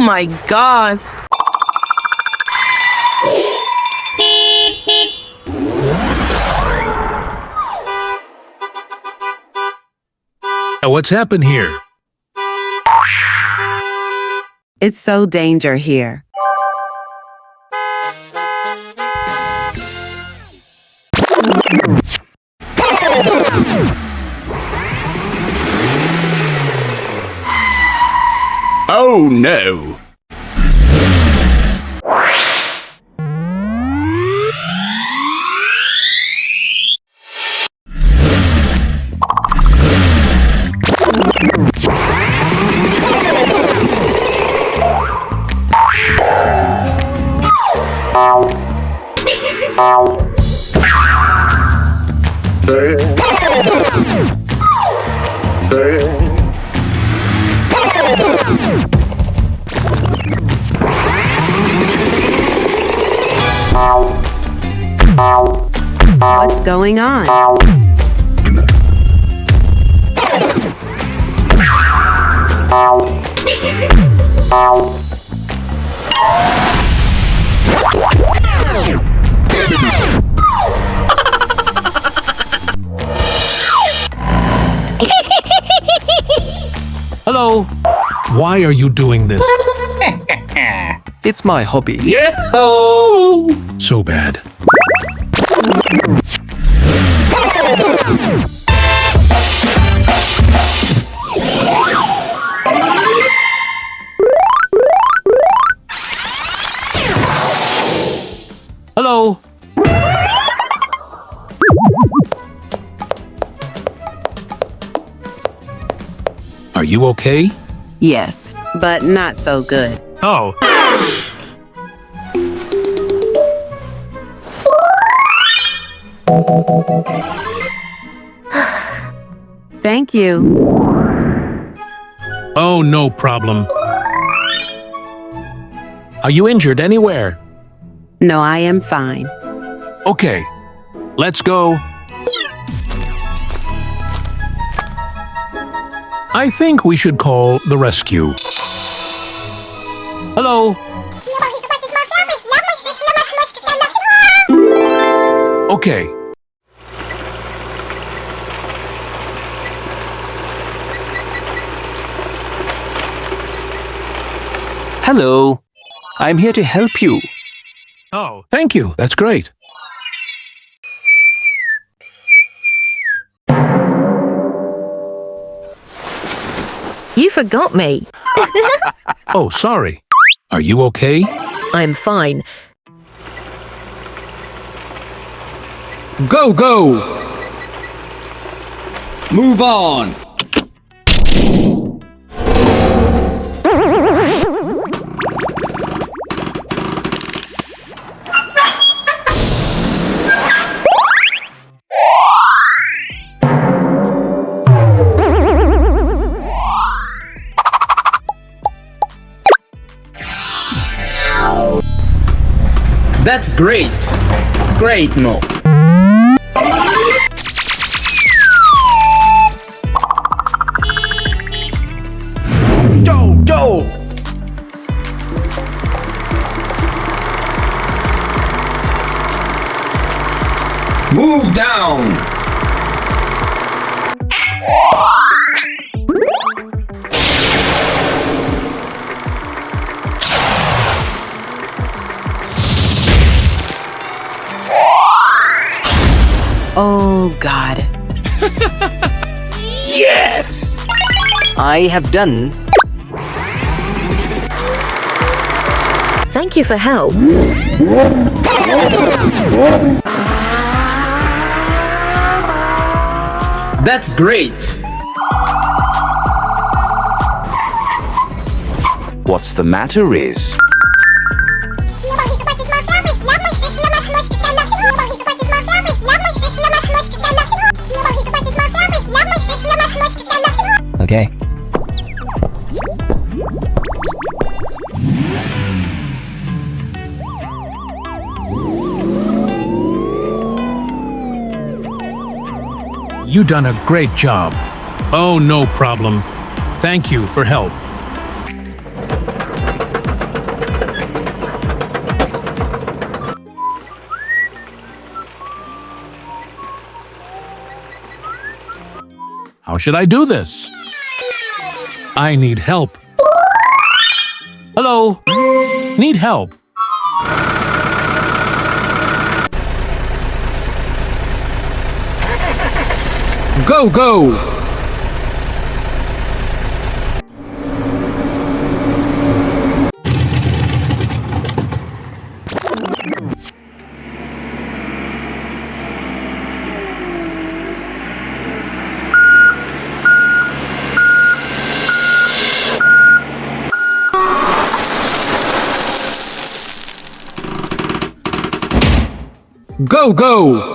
my God! What's happened here? It's so danger here. Oh no! What's going on? Hello? Why are you doing this? It's my hobby. Yahoo! So bad. Hello? Are you okay? Yes, but not so good. Oh. Thank you. Oh, no problem. Are you injured anywhere? No, I am fine. Okay, let's go. I think we should call the rescue. Hello? Okay. Hello. I'm here to help you. Oh, thank you. That's great. You forgot me. Oh, sorry. Are you okay? I'm fine. Go, go! Move on! That's great! Great, Mo. Go! Move down! Oh, God. Yes! I have done. Thank you for help. That's great! What's the matter is? Okay. You done a great job. Oh, no problem. Thank you for help. How should I do this? I need help. Hello? Need help. Go, go! Go, go!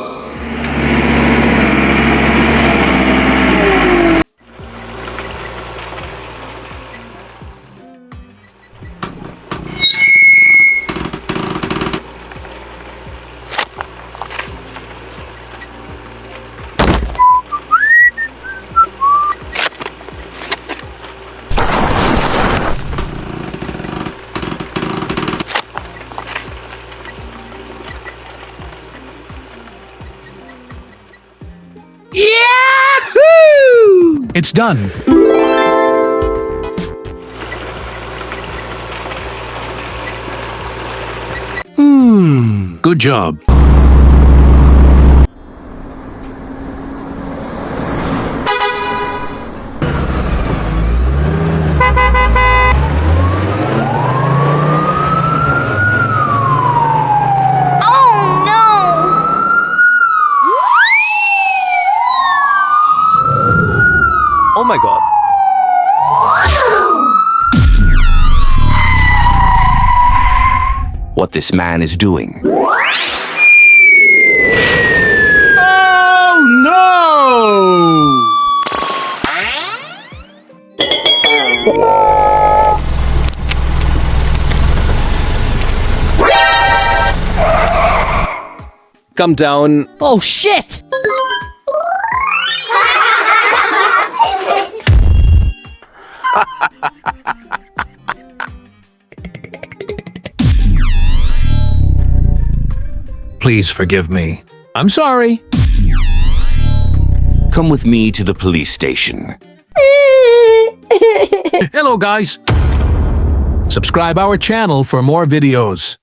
Yahoo! It's done. Good job. Oh no! Oh my god. What this man is doing. Oh no! Come down. Oh shit! Please forgive me. I'm sorry. Come with me to the police station. Hello, guys. Subscribe our channel for more videos.